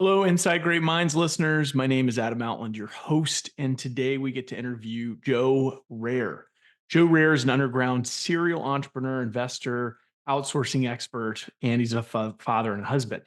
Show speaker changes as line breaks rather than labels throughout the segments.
Hello, Inside Great Minds listeners. My name is Adam Outland, your host, and today we get to interview Joe Rare. Joe Rare is an underground serial entrepreneur, investor, outsourcing expert, and he's a father and husband.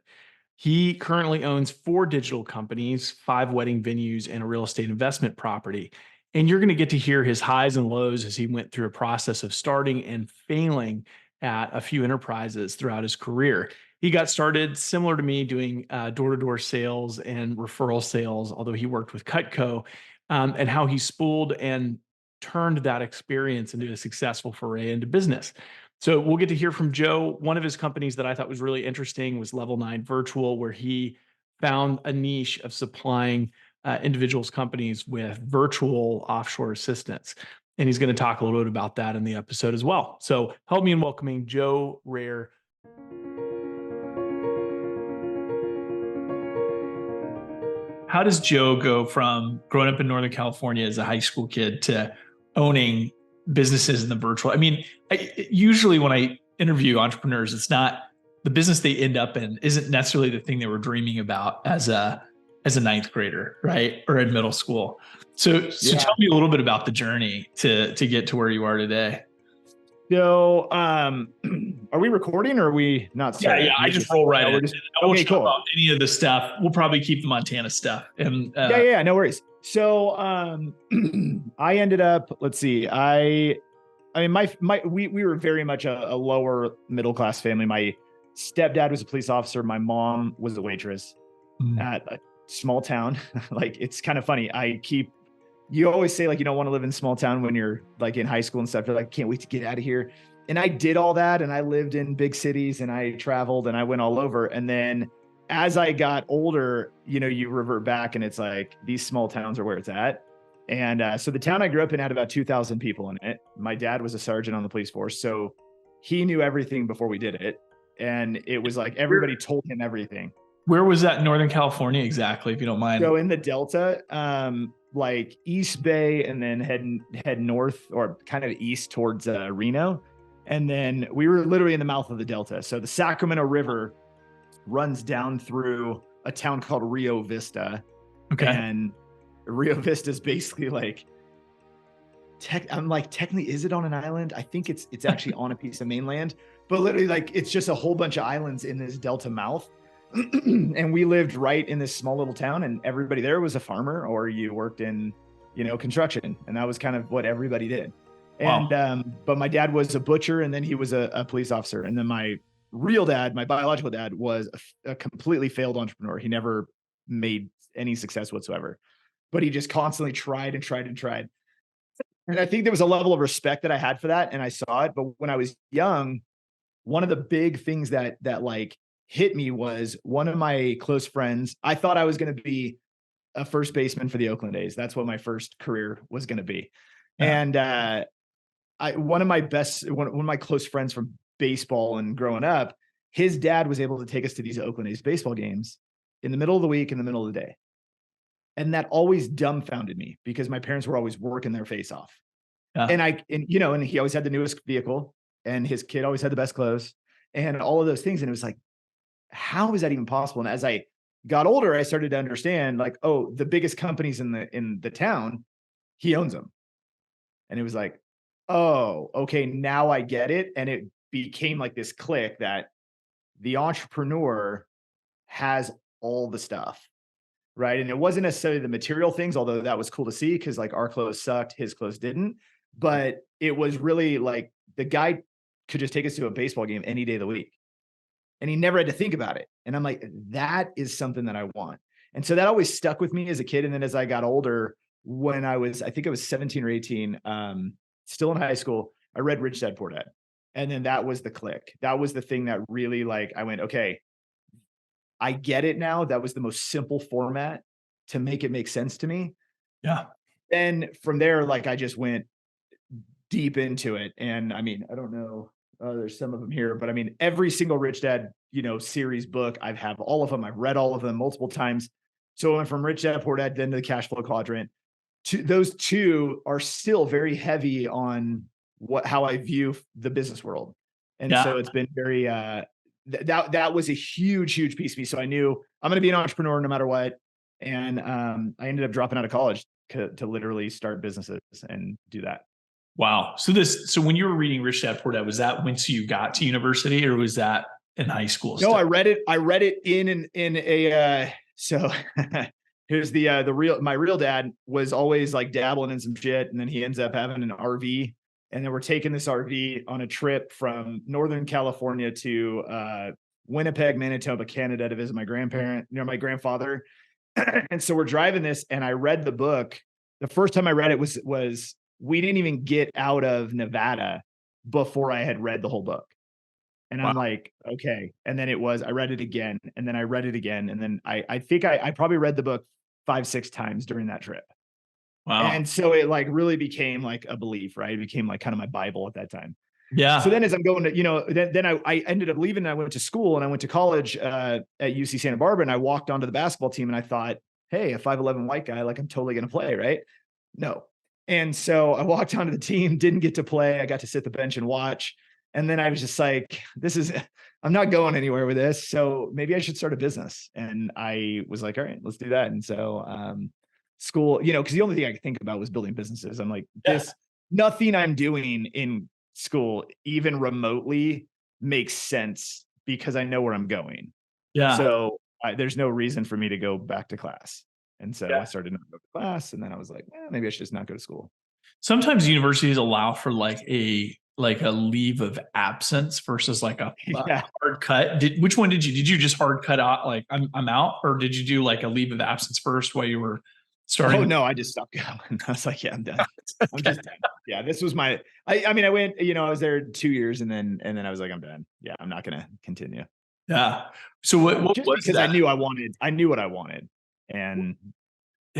He currently owns 4 digital companies, 5 wedding venues, and a real estate investment property. And you're going to get to hear his highs and lows as he went through a process of starting and failing at a few enterprises throughout his career. He got started similar to me doing door-to-door sales and referral sales, although he worked with Cutco, and how he spooled and turned that experience into a successful foray into business. So we'll get to hear from Joe. One of his companies that I thought was really interesting was Level 9 Virtual, where he found a niche of supplying individuals, companies with virtual offshore assistants. And he's going to talk a little bit about that in the episode as well. So help me in welcoming Joe Rare. How does Joe go from growing up in Northern California as a high school kid to owning businesses in the virtual? I mean, usually when I interview entrepreneurs, it's not the business they end up in isn't necessarily the thing they were dreaming about as a ninth grader, right? Or in middle school. So tell me a little bit about the journey to get to where you are today.
So, are we recording or are we not starting?
Yeah. I just roll right in. I won't talk
cool.
about any of the stuff. We'll probably keep the Montana stuff. And
no worries. So, I ended up, let's see, we were very much a lower middle class family. My stepdad was a police officer. My mom was a waitress at a small town. Like, it's kind of funny. You always say, like, you don't want to live in a small town when you're like in high school and stuff. You're like, can't wait to get out of here. And I did all that. And I lived in big cities and I traveled and I went all over. And then as I got older, you revert back and it's like, these small towns are where it's at. And so the town I grew up in had about 2,000 people in it. My dad was a sergeant on the police force. So he knew everything before we did it. And it was like, everybody told him everything.
Where was that in Northern California exactly, if you don't mind?
So in the Delta, like East Bay, and then head north or kind of east towards Reno. And then we were literally in the mouth of the Delta. So the Sacramento River runs down through a town called Rio Vista.
Okay.
And Rio Vista is basically like, I'm like, technically, is it on an island? I think it's actually on a piece of mainland, but literally like, it's just a whole bunch of islands in this Delta mouth. And we lived right in this small little town, and everybody there was a farmer or you worked in, construction. And that was kind of what everybody did.
Wow.
And, but my dad was a butcher, and then he was a police officer. And then my real dad, my biological dad, was a completely failed entrepreneur. He never made any success whatsoever, but he just constantly tried and tried and tried. And I think there was a level of respect that I had for that. And I saw it. But when I was young, one of the big things that like hit me was one of my close friends. I thought I was going to be a first baseman for the Oakland A's. That's what my first career was going to be. Yeah. And one of my close friends from baseball and growing up, his dad was able to take us to these Oakland A's baseball games in the middle of the week, in the middle of the day. And that always dumbfounded me because my parents were always working their face off. Yeah. And he always had the newest vehicle, and his kid always had the best clothes and all of those things. And it was like, how is that even possible? And as I got older, I started to understand, like, oh, the biggest companies in the town, he owns them. And it was like, oh, okay, now I get it. And it became like this click that the entrepreneur has all the stuff, right? And it wasn't necessarily the material things, although that was cool to see because like our clothes sucked, his clothes didn't. But it was really like the guy could just take us to a baseball game any day of the week. And he never had to think about it. And I'm like, that is something that I want. And so that always stuck with me as a kid. And then as I got older, when I think I was 17 or 18, still in high school, I read Rich Dad Poor Dad. And then that was the click. That was the thing that really, like, I went, okay, I get it now. That was the most simple format to make it make sense to me.
Yeah.
And from there, like, I just went deep into it. And I mean, I don't know. There's some of them here, but I mean, every single Rich Dad, series book, I have all of them. I've read all of them multiple times. So I went from Rich Dad Poor Dad, then to the Cash Flow Quadrant. Those two are still very heavy on how I view the business world. And so it's been very, that was a huge piece of me. So I knew I'm going to be an entrepreneur no matter what. And I ended up dropping out of college to literally start businesses and do that.
Wow. So when you were reading Rich Dad Poor Dad, was that once you got to university, or was that in high school
No,
still?
I read it in a so here's my real dad was always like dabbling in some shit, and then he ends up having an RV, and then we're taking this RV on a trip from Northern California to Winnipeg, Manitoba, Canada, to visit my my grandfather. And so we're driving this, and I read the book. The first time I read it was we didn't even get out of Nevada before I had read the whole book. And
Wow.
I'm like, okay. And then I read it again, and then I read it again. And then I think I probably read the book 5-6 times during that trip.
Wow.
And so it like really became like a belief, right? It became like kind of my Bible at that time. So
Yeah.
then as I'm going to, then I ended up leaving, and I went to school, and I went to college at UC Santa Barbara, and I walked onto the basketball team, and I thought, hey, a 5'11" white guy, like I'm totally going to play, right? No. And so I walked onto the team, didn't get to play. I got to sit the bench and watch. And then I was just like, I'm not going anywhere with this. So maybe I should start a business. And I was like, all right, let's do that. And so school, because the only thing I could think about was building businesses. I'm like,
Yeah.
nothing I'm doing in school, even remotely, makes sense because I know where I'm going.
Yeah.
So there's no reason for me to go back to class. And so I
Yeah.
started not to go to class, and then I was like, maybe I should just not go to school.
Sometimes universities allow for like a leave of absence versus like a
Yeah.
hard cut. Which one did you just hard cut out? Like I'm out, or did you do like a leave of absence first while you were starting?
Oh no, I just stopped going. I was like, yeah, I'm done. I'm
Okay.
just done. Yeah, this was I mean, I went, I was there 2 years, and then I was like, I'm done. Yeah, I'm not gonna continue.
Yeah. So what
Just
was
because
that?
I knew what I wanted. And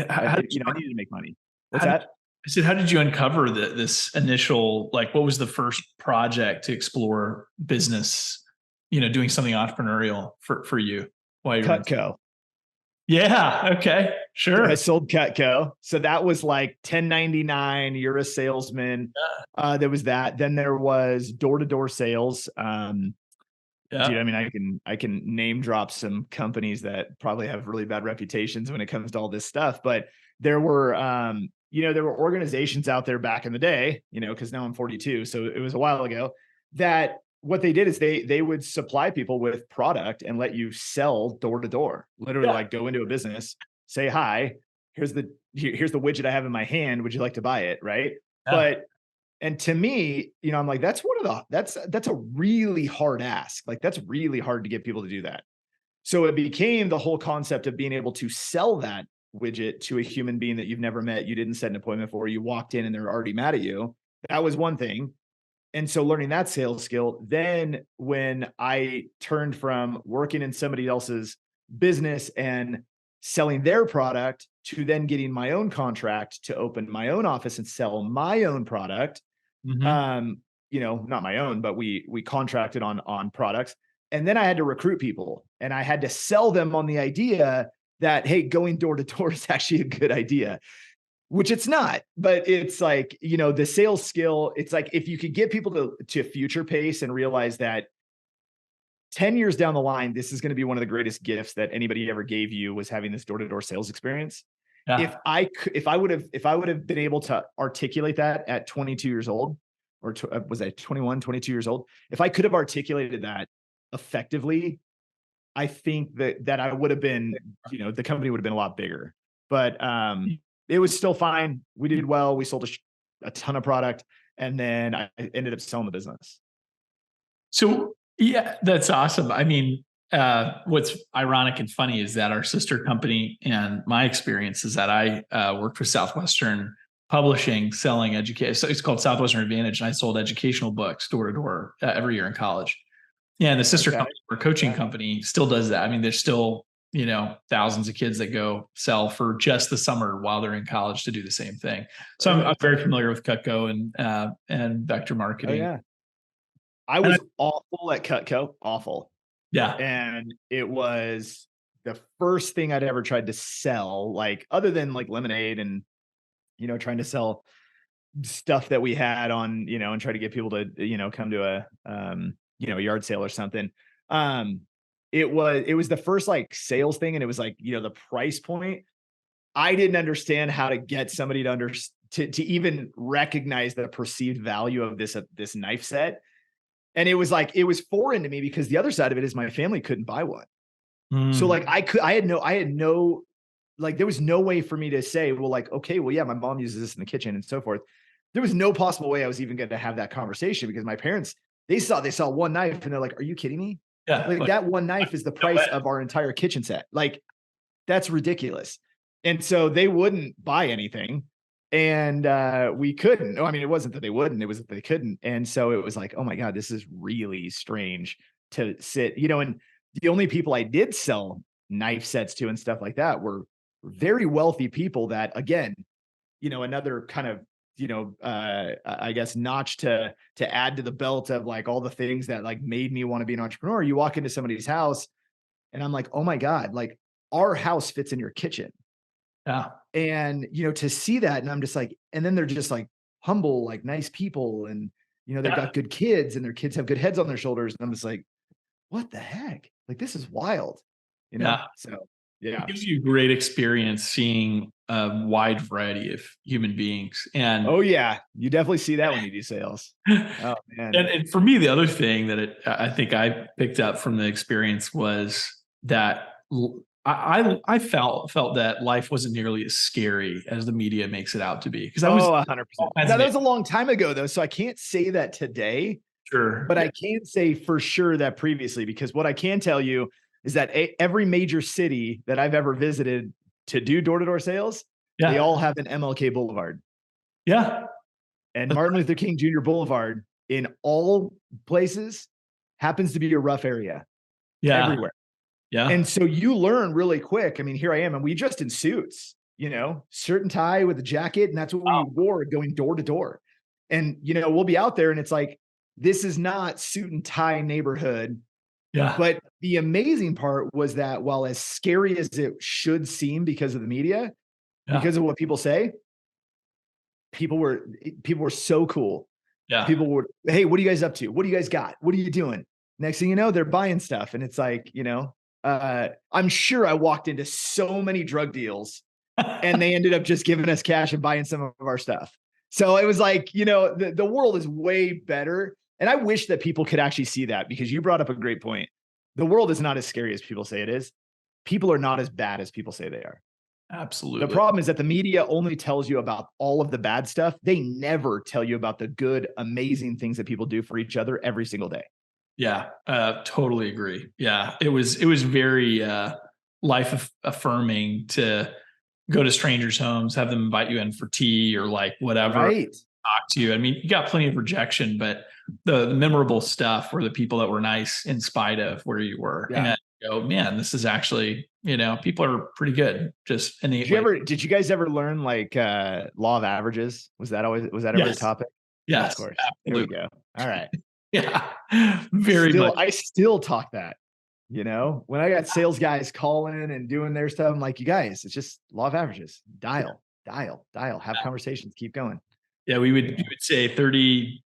How did
I needed to make money. What's
how did
that?
I said, how did you uncover this initial, like, what was the first project to explore business, doing something entrepreneurial for you while you were in?
Cutco.
Yeah. Okay.
So I
Sure.
sold Cutco. So that was like 1099. You're a salesman. There was that. Then there was door-to-door sales. Dude,
Yeah.
I mean, I can name drop some companies that probably have really bad reputations when it comes to all this stuff. But there were, there were organizations out there back in the day, because now I'm 42, so it was a while ago, that what they did is they would supply people with product and let you sell door to door. Literally,
Yeah.
like go into a business, say hi, here's the widget I have in my hand. Would you like to buy it? Right.
Yeah.
But and to me, I'm like, that's a really hard ask. Like that's really hard to get people to do that. So it became the whole concept of being able to sell that widget to a human being that you've never met, you didn't set an appointment for, you walked in and they're already mad at you. That was one thing. And so learning that sales skill, then when I turned from working in somebody else's business and selling their product to then getting my own contract to open my own office and sell my own product,
Mm-hmm.
not my own, but we contracted on products. And then I had to recruit people, and I had to sell them on the idea that, hey, going door to door is actually a good idea, which it's not. But it's like, the sales skill, it's like if you could get people to future pace and realize that 10 years down the line, this is going to be one of the greatest gifts that anybody ever gave you, was having this door to door sales experience.
Yeah.
If I would have been able to articulate that at 22 years old, or was I 21, 22 years old? If I could have articulated that effectively, I think that I would have been, the company would have been a lot bigger. But it was still fine. We did well. We sold a ton of product, and then I ended up selling the business.
So yeah, that's awesome. I mean, what's ironic and funny is that our sister company, and my experience is that I worked for Southwestern Publishing, selling education. So it's called Southwestern Advantage, and I sold educational books door to door every year in college. Yeah, and the sister
Okay.
company, our coaching company, still does that. I mean, there's still thousands of kids that go sell for just the summer while they're in college to do the same thing. So I'm very familiar with Cutco and vector
Oh
marketing.
yeah. I
And
was awful at Cutco, awful.
yeah,
And it was the first thing I'd ever tried to sell, like other than like lemonade and, trying to sell stuff that we had on, and try to get people to, come to a, a yard sale or something. Um, it was the first like sales thing, and it was like, the price point. I didn't understand how to get somebody to even recognize the perceived value of this knife set. And it was like, it was foreign to me because the other side of it is my family couldn't buy one. So
Mm.
like I had no, like, there was no way for me to say, well, like, okay, well, yeah, my mom uses this in the kitchen and so forth. There was no possible way I was even going to have that conversation because my parents, they saw one knife and they're like, are you kidding me?
Yeah.
Like,
Like,
that one knife is the
no
price
way.
of our entire kitchen set. Like, that's ridiculous. And so they wouldn't buy anything. And we couldn't. No, I mean, it wasn't that they wouldn't, it was that they couldn't. And so it was like, oh my God, this is really strange to sit, and the only people I did sell knife sets to and stuff like that were very wealthy people that, again, another kind of, I guess notch to add to the belt of like all the things that like made me want to be an entrepreneur. You walk into somebody's house and I'm like, oh my God, like our house fits in your kitchen.
Yeah.
And, to see that, and I'm just like, and then they're just like humble, like nice people. And, they've
Yeah.
got good kids and their kids have good heads on their shoulders. And I'm just like, what the heck? Like, this is wild,
Yeah.
So
It
yeah.
gives you great experience seeing a wide variety of human beings. And
Oh yeah. You definitely see that when you do sales. Oh man.
and for me, the other thing that I think I picked up from the experience was that I felt that life wasn't nearly as scary as the media makes it out to be, because I was
Oh,
all
100%.
kinds
Now
of
that was a long time ago though. So I can't say that today,
sure.
but I can say for sure that previously, because what I can tell you is that every major city that I've ever visited to do door-to-door sales, they
Yeah.
all have an MLK Boulevard,
Yeah.
and Martin Luther King Jr. Boulevard in all places happens to be a rough area
Yeah.
everywhere.
Yeah.
And so you learn really quick. I mean, here I am, and we just in suits, shirt and tie with a jacket, and that's what we
Wow.
wore going door to door. And we'll be out there, and it's like, this is not suit and tie neighborhood.
Yeah.
But the amazing part was that while as scary as it should seem because of the media,
Yeah.
because of what people say, people were people were so cool.
Yeah.
People would, hey, what are you guys up to? What do you guys got? What are you doing? Next thing you know, they're buying stuff. And it's like, I'm sure I walked into so many drug deals and they ended up just giving us cash and buying some of our stuff. So it was like, the world is way better. And I wish that people could actually see that, because you brought up a great point. The world is not as scary as people say it is. People are not as bad as people say they are. The
Absolutely.
problem is that the media only tells you about all of the bad stuff. They never tell you about the good, amazing things that people do for each other every single day.
Yeah, totally agree. Yeah, it was very life affirming to go to strangers' homes, have them invite you in for tea or like whatever,
Right.
talk to you. I mean, you got plenty of rejection, but the memorable stuff were the people that were nice in spite of where you were.
Yeah.
And you go, man, this is actually, people are pretty good, just innately.
Did you guys ever learn like law of averages? Was that ever a
Yes,
topic? Of
yes,
course. There we
absolutely.
go. All right.
Yeah, very much.
I still talk that, when I got sales guys calling and doing their stuff, I'm like, you guys, it's just law of averages. Dial, have conversations, keep going.
Yeah, we would say 30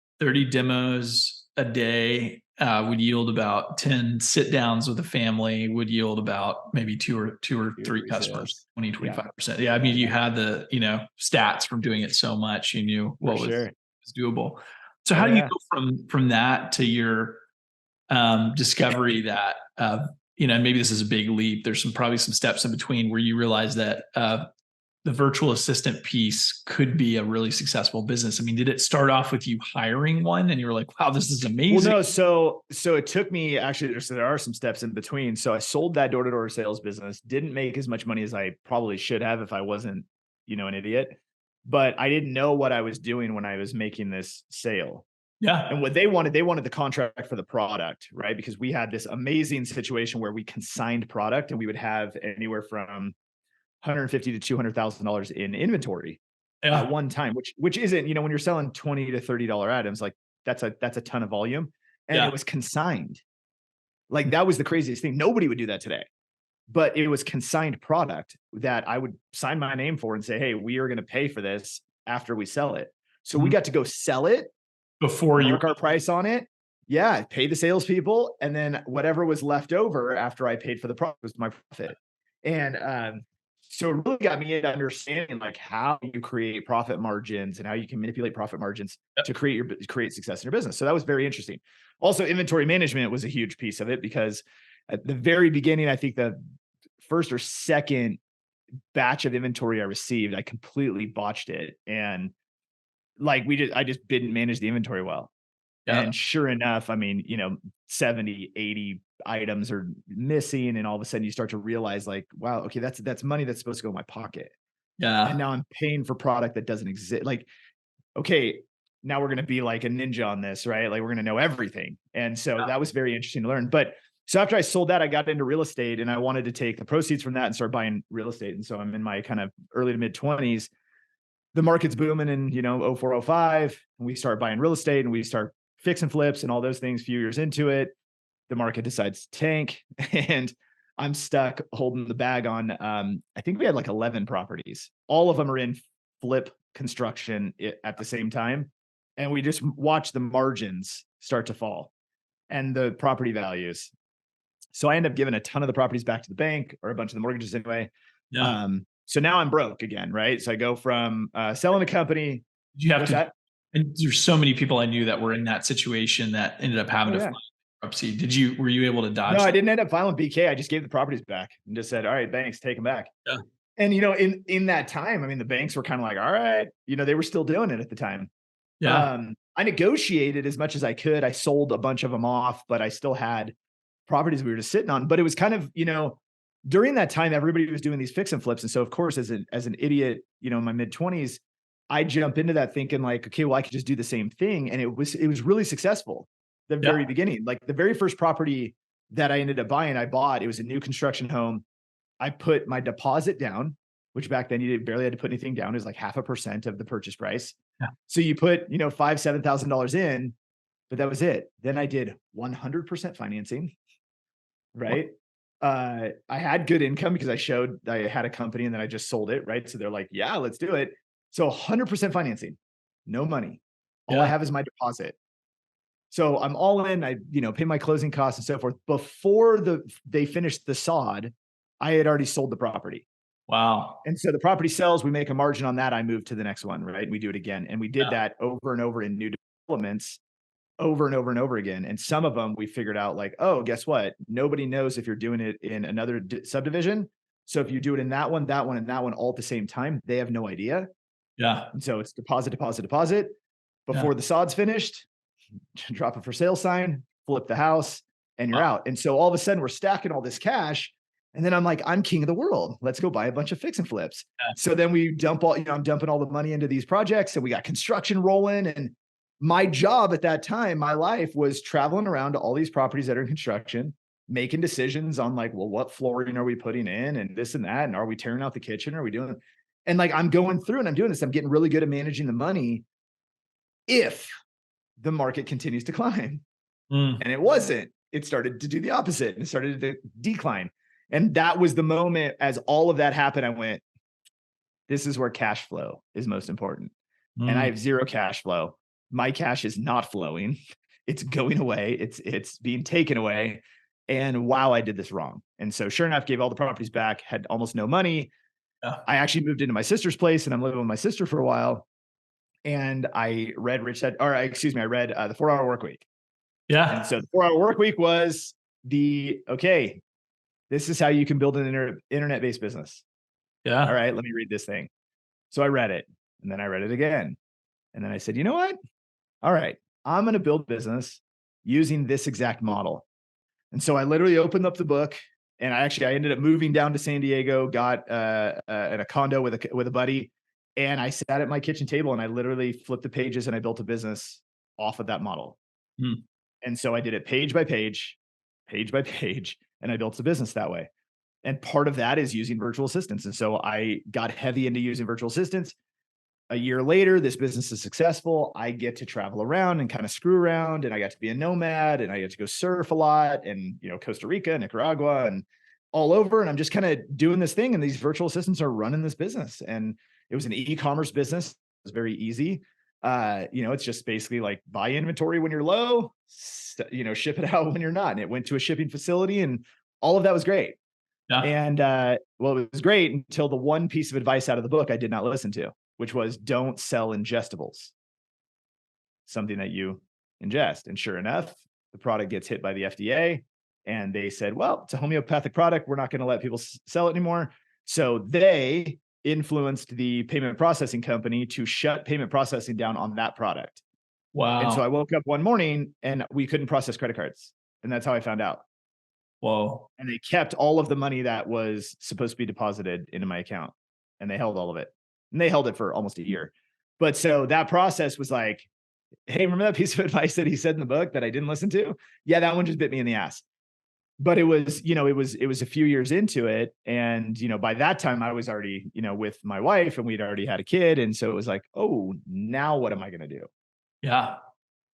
demos a day would yield about 10 sit downs with a family, would yield about maybe two or three customers,
Sales.
20,
Yeah,
25%. Yeah. I mean, you had the, stats from doing it so much, you knew
for
what was
sure.
doable. So
Oh
how do you
yeah.
go from that to your discovery that, maybe this is a big leap. There's probably some steps in between where you realize that the virtual assistant piece could be a really successful business. I mean, did it start off with you hiring one and you were like, wow, this is
Well,
amazing?
no, so it took me, actually, there are some steps in between. So I sold that door-to-door sales business, didn't make as much money as I probably should have if I wasn't, an idiot. But I didn't know what I was doing when I was making this sale. And
Yeah.
what they wanted the contract for the product, right? Because we had this amazing situation where we consigned product and we would have anywhere from 150 to $200,000 in inventory at
Yeah.
one time, which isn't, when you're selling $20 to $30 items, like that's a ton of volume. And
Yeah.
it was consigned. Like, that was the craziest thing. Nobody would do that today. But it was consigned product that I would sign my name for and say, hey, we are going to pay for this after we sell it. So we
Mhm.
got to go sell it,
Before you,
mark our price on it, Yeah, pay the salespeople, and then whatever was left over after I paid for the product was my profit. And so it really got me into understanding like how you create profit margins and how you can manipulate profit margins to create success in your business. So that was very interesting. Also, inventory management was a huge piece of it because at the very beginning, I think the first or second batch of inventory I received, I completely botched it. And like I just didn't manage the inventory well.
Yeah.
And sure enough, I mean, 70, 80 items are missing. And all of a sudden you start to realize like, wow, okay, that's money that's supposed to go in my pocket. And
Yeah.
now I'm paying for product that doesn't exist. Like, okay, now we're going to be like a ninja on this, right? Like we're going to know everything. And so that was very interesting to learn. But so after I sold that, I got into real estate and I wanted to take the proceeds from that and start buying real estate. And so I'm in my kind of early to mid 20s. The market's booming in, 04, 05. And we start buying real estate and we start fix and flips and all those things. A few years into it, the market decides to tank and I'm stuck holding the bag on, I think we had like 11 properties. All of them are in flip construction at the same time. And we just watch the margins start to fall and the property values. So I end up giving a ton of the properties back to the bank, or a bunch of the mortgages anyway.
Yeah.
So now I'm broke again, right? So I go from selling a company.
You have
What's
to,
that?
and there's so many people I knew that were in that situation that ended up having
Oh
to
yeah.
file bankruptcy. Were you able to
No,
dodge
I
that?
didn't end up filing BK. I just gave the properties back and just said, all right, thanks, take them back.
Yeah.
And in that time, I mean, the banks were kind of like, all right, they were still doing it at the time.
Yeah.
I negotiated as much as I could. I sold a bunch of them off, but I still had properties we were just sitting on. But it was kind of, during that time, everybody was doing these fix and flips. And so of course, as an idiot, in my mid 20s, I jump into that thinking like, okay, well, I could just do the same thing. And it was really successful the
Yeah.
very beginning. Like the very first property that I ended up buying, it was a new construction home. I put my deposit down, which back then you barely had to put anything down. It was like 0.5% of the purchase price.
Yeah.
So you put, $5,000-$7,000 in, but that was it. Then I did 100% financing, right? I had good income because I had a company and then I just sold it, right? So they're like, yeah, let's do it. So 100% financing, no money. All I
Yeah.
have is my deposit. So I'm all in. I, pay my closing costs and so forth. Before they finished the sod, I had already sold the property.
Wow.
And so the property sells, we make a margin on that. I move to the next one, right? We do it again. And we did
Yeah.
that over and over in new developments over and over and over again. And some of them we figured out like, oh, guess what? Nobody knows if you're doing it in another subdivision. So if you do it in that one, and that one all at the same time, they have no idea.
Yeah.
And so it's deposit, deposit, deposit. Before the sod's finished, drop a for sale sign, flip the house, and you're out. And so all of a sudden we're stacking all this cash. And then I'm like, I'm king of the world. Let's go buy a bunch of fix and flips.
Yeah.
So then we dump I'm dumping all the money into these projects and we got construction rolling. And my job at that time, my life was traveling around to all these properties that are in construction, making decisions on like, well, what flooring are we putting in and this and that? And are we tearing out the kitchen? Are we doing? And like, I'm going through and I'm doing this. I'm getting really good at managing the money if the market continues to climb. And it wasn't. It started to do the opposite and it started to decline. And that was the moment as all of that happened, I went, this is where cash flow is most important. And I have zero cash flow. My cash is not flowing. It's going away. It's being taken away. And wow, I did this wrong. And so sure enough, gave all the properties back, had almost no money.
Yeah.
I actually moved into my sister's place and I'm living with my sister for a while. And I read I read the 4-Hour Work Week.
Yeah.
And so the 4-Hour Work Week was okay, this is how you can build an internet-based business.
Yeah.
All right, let me read this thing. So I read it and then I read it again. And then I said, you know what? All right, I'm going to build a business using this exact model. And so I literally opened up the book and I ended up moving down to San Diego, got in a condo with a buddy. And I sat at my kitchen table and I literally flipped the pages and I built a business off of that model. And so I did it page by page, and I built a business that way. And part of that is using virtual assistants. And so I got heavy into using virtual assistants. A year later, this business is successful. I get to travel around and kind of screw around, and I got to be a nomad, and I get to go surf a lot, and Costa Rica, Nicaragua, and all over. And I'm just kind of doing this thing, and these virtual assistants are running this business. And it was an e-commerce business. It was very easy. It's just basically like buy inventory when you're low, ship it out when you're not. And it went to a shipping facility and all of that was great.
Yeah.
And well, it was great until the one piece of advice out of the book I did not listen to, which was don't sell ingestibles, something that you ingest. And sure enough, the product gets hit by the FDA and they said, well, it's a homeopathic product. We're not going to let people sell it anymore. So they influenced the payment processing company to shut payment processing down on that product. And so
Wow.
I woke up one morning and we couldn't process credit cards. And that's how I found out.
Whoa.
And they kept all of the money that was supposed to be deposited into my account and they held all of it. And they held it for almost a year. But so that process was like, hey, remember that piece of advice that he said in the book that I didn't listen to? Yeah, that one just bit me in the ass. But it was, it was a few years into it. And, by that time I was already, with my wife and we'd already had a kid. And so it was like, oh, now what am I going to do?
Yeah.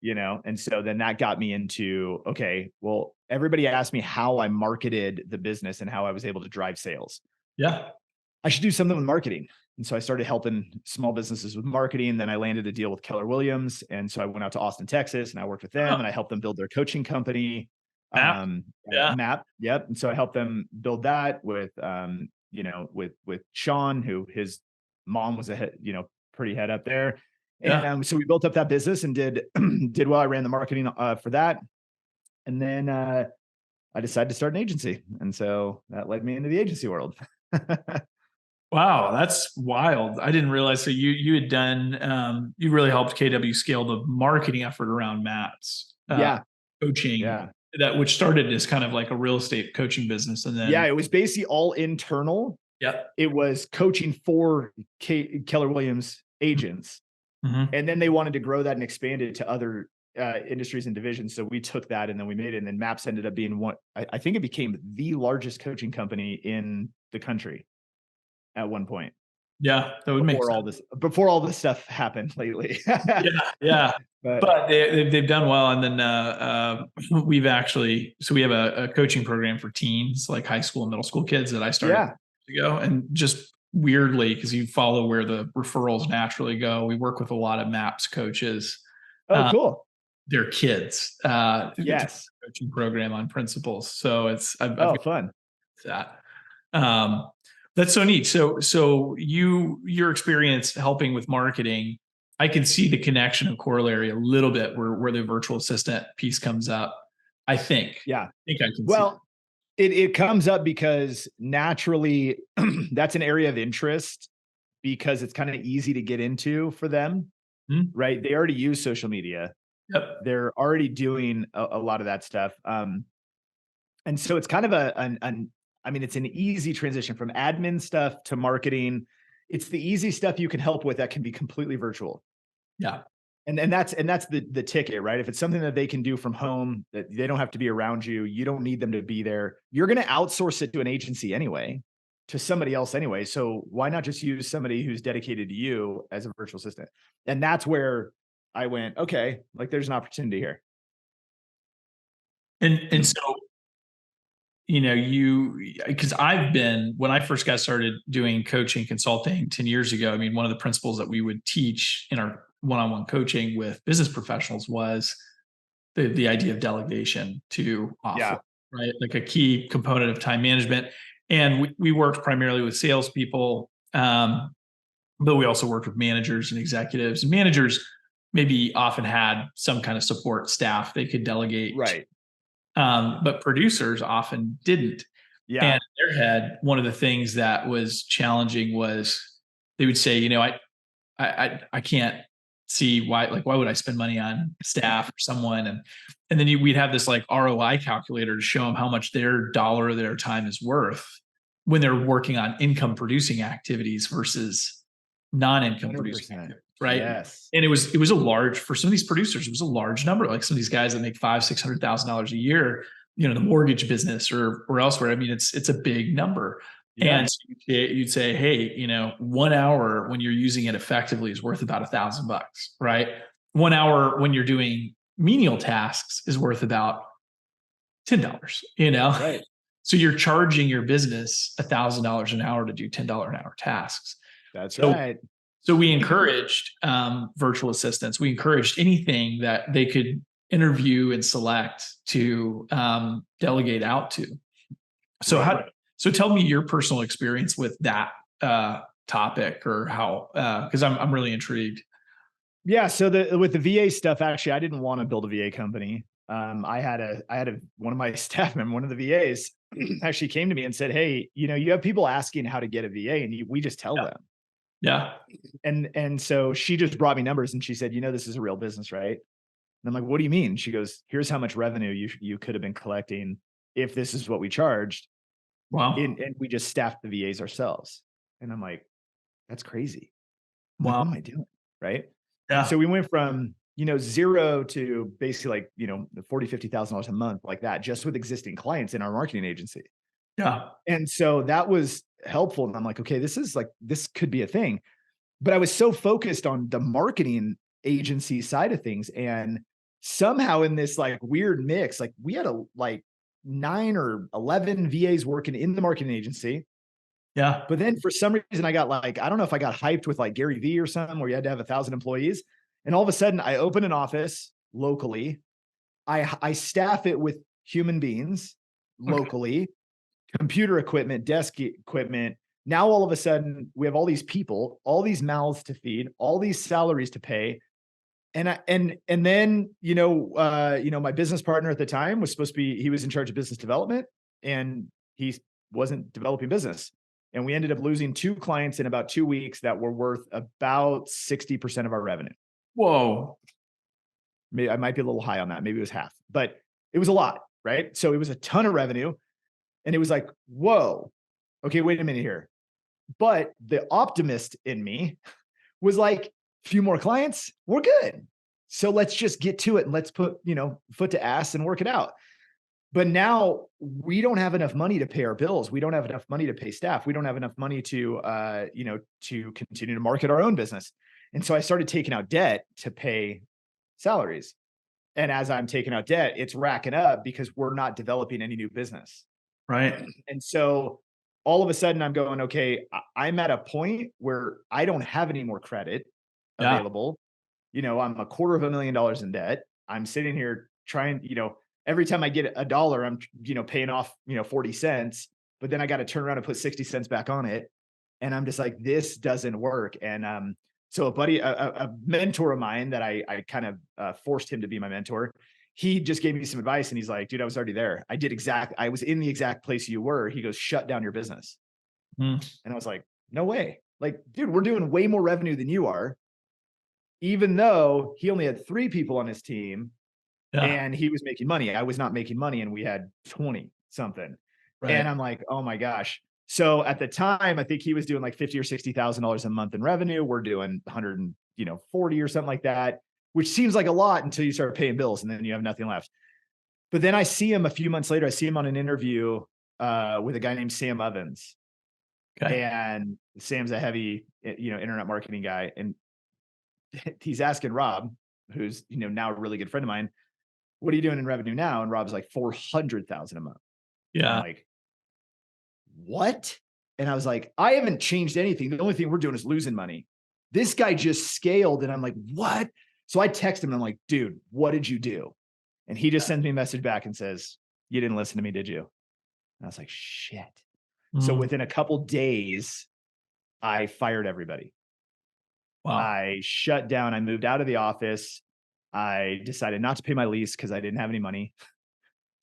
And so then that got me into, okay, well, everybody asked me how I marketed the business and how I was able to drive sales.
Yeah.
I should do something with marketing. And so I started helping small businesses with marketing. Then I landed a deal with Keller Williams. And so I went out to Austin, Texas, and I worked with them and I helped them build their coaching company.
Map. Yeah.
Map. Yep. And so I helped them build that with, with Sean, who his mom was pretty head up there.
Yeah.
And so we built up that business and did well. I ran the marketing for that. And then I decided to start an agency. And so that led me into the agency world.
Wow, that's wild. I didn't realize. So you had done, you really helped KW scale the marketing effort around maps,
Yeah.
coaching,
Yeah.
which started as kind of like a real estate coaching business. And then,
Yeah, it was basically all internal.
yeah.
It was coaching for Keller Williams agents.
Mm-hmm.
And then they wanted to grow that and expand it to other industries and divisions. So we took that and then we made it. And then Maps ended up being I think it became the largest coaching company in the country at one point.
Yeah, that would make sense.
Before all this stuff happened lately.
Yeah, yeah. But they've done well. And then we have a coaching program for teens, like high school and middle school kids that I started to go. And just weirdly, because you follow where the referrals naturally go, we work with a lot of MAPS coaches.
Oh, cool.
They're kids.
Yes.
Coaching program on principles. So it's I've
fun.
That. That's so neat. So your experience helping with marketing, I can see the connection and corollary a little bit where the virtual assistant piece comes up. I think.
Yeah.
I think I can.
Well, it comes up because naturally that's an area of interest because it's kind of easy to get into for them, right? They already use social media.
Yep.
They're already doing a lot of that stuff. And so it's kind of it's an easy transition from admin stuff to marketing. It's the easy stuff you can help with that can be completely virtual.
Yeah.
And that's the ticket, right? If it's something that they can do from home, that they don't have to be around you, you don't need them to be there. You're going to outsource it to an agency anyway, to somebody else anyway. So why not just use somebody who's dedicated to you as a virtual assistant? And that's where I went, okay, like there's an opportunity here.
And so, because when I first got started doing coaching consulting 10 years ago, one of the principles that we would teach in our one-on-one coaching with business professionals was the idea of delegation to offer, right? Like a key component of time management. And we worked primarily with salespeople, but we also worked with managers and executives. And managers maybe often had some kind of support staff they could delegate.
Right.
But producers often didn't.
Yeah.
And in their head, one of the things that was challenging was they would say, I can't see why would I spend money on staff or someone? And then we'd have this like ROI calculator to show them how much their dollar of their time is worth when they're working on income producing activities versus non-income producing activities. Right.
Yes.
And it was a large, for some of these producers, it was a large number. Like some of these guys that make $500,000-$600,000 a year, the mortgage business or elsewhere. It's a big number. Yeah. And so you'd say, hey, 1 hour when you're using it effectively is worth about $1,000, right? 1 hour when you're doing menial tasks is worth about $10,
Right.
So you're charging your business $1,000 an hour to do $10 an hour tasks.
That's right.
So we encouraged virtual assistants. We encouraged anything that they could interview and select to delegate out to. So
Right.
so tell me your personal experience with that topic, or how, because I'm really intrigued.
Yeah. So with the VA stuff, actually, I didn't want to build a VA company. I had one of my staff member, one of the VAs, actually came to me and said, "Hey, you have people asking how to get a VA, and we just tell
Yeah.
them."
Yeah.
And so she just brought me numbers, and she said, "This is a real business, right?" And I'm like, "What do you mean?" She goes, "Here's how much revenue you could have been collecting if this is what we charged,
Wow.
and we just staffed the VAs ourselves." And I'm like, "That's crazy." I'm like,
Wow.
"What am I doing?" Right? And
Yeah.
so we went from, zero to basically like, $40,000-$50,000 a month like that, just with existing clients in our marketing agency.
Yeah.
And so that was helpful. And I'm like, okay, this could be a thing. But I was so focused on the marketing agency side of things. And somehow in this like weird mix, like we had like 9 or 11 VAs working in the marketing agency.
Yeah.
But then for some reason, I got like, I don't know if I got hyped with like Gary Vee or something where you had to have 1,000 employees. And all of a sudden, I open an office locally. I staff it with human beings
Okay.
locally, computer equipment, desk equipment. Now all of a sudden, we have all these people, all these mouths to feed, all these salaries to pay. And then my business partner at the time was supposed to be, he was in charge of business development, and he wasn't developing business. And we ended up losing 2 clients in about 2 weeks that were worth about 60% of our revenue.
Whoa.
Maybe I might be a little high on that. Maybe it was half, but it was a lot, right? So it was a ton of revenue. And it was like, whoa, okay, wait a minute here. But the optimist in me was like, few more clients, we're good. So let's just get to it and let's put, foot to ass and work it out. But now we don't have enough money to pay our bills. We don't have enough money to pay staff. We don't have enough money to continue to market our own business. And so I started taking out debt to pay salaries. And as I'm taking out debt, it's racking up because we're not developing any new business.
Right.
And so all of a sudden I'm going, okay, I'm at a point where I don't have any more credit
Yeah.
available. I'm $250,000 in debt. I'm sitting here trying, every time I get a dollar, I'm, paying off, 40 cents, but then I got to turn around and put 60 cents back on it. And I'm just like, this doesn't work. And, so a mentor of mine that I kind of forced him to be my mentor. He just gave me some advice, and he's like, dude, I was already there. I was in the exact place you were. He goes, shut down your business.
Mm.
And I was like, no way. Like, dude, we're doing way more revenue than you are, even though he only had 3 people on his team
Yeah.
and he was making money. I was not making money, and we had 20 something.
Right.
And I'm like, oh my gosh. So at the time, I think he was doing like $50,000 or $60,000 a month in revenue. We're doing 140 or something like that, which seems like a lot until you start paying bills and then you have nothing left. But then I see him a few months later. I see him on an interview with a guy named Sam Ovens,
Okay.
and Sam's a heavy, internet marketing guy, and he's asking Rob, who's now a really good friend of mine, what are you doing in revenue now? And Rob's like 400,000 a month. And I'm
Yeah.
like, what? And I was like, I haven't changed anything. The only thing we're doing is losing money. This guy just scaled. And I'm like, what? So I text him and I'm like, dude, what did you do? And he just sends me a message back and says, you didn't listen to me, did you? And I was like, shit. So
Mm.
within a couple days, I fired everybody.
Wow.
I shut down. I moved out of the office. I decided not to pay my lease because I didn't have any money.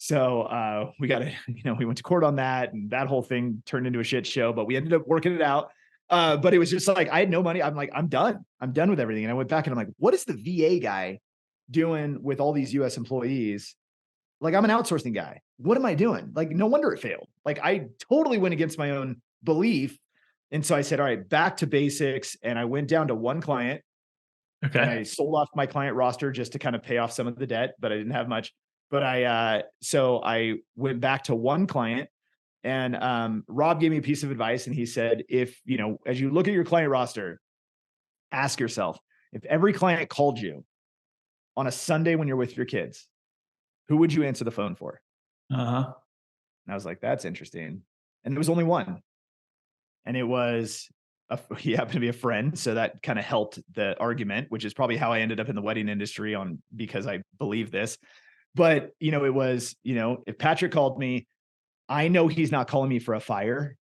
So we got to, we went to court on that, and that whole thing turned into a shit show, but we ended up working it out. But it was just like, I had no money. I'm like, I'm done. I'm done with everything. And I went back and I'm like, what is the VA guy doing with all these US employees? Like, I'm an outsourcing guy. What am I doing? Like, no wonder it failed. Like, I totally went against my own belief. And so I said, all right, back to basics. And I went down to one client, and
Okay.
I sold off my client roster just to kind of pay off some of the debt, but I didn't have much. But so I went back to one client, and Rob gave me a piece of advice, and he said, if, as you look at your client roster, ask yourself, if every client called you on a Sunday when you're with your kids, who would you answer the phone for?
Uh-huh.
And I was like, that's interesting. And there was only one. And it was he happened to be a friend. So that kind of helped the argument, which is probably how I ended up in the wedding industry because I believe this. But, it was, if Patrick called me, I know he's not calling me for a fire.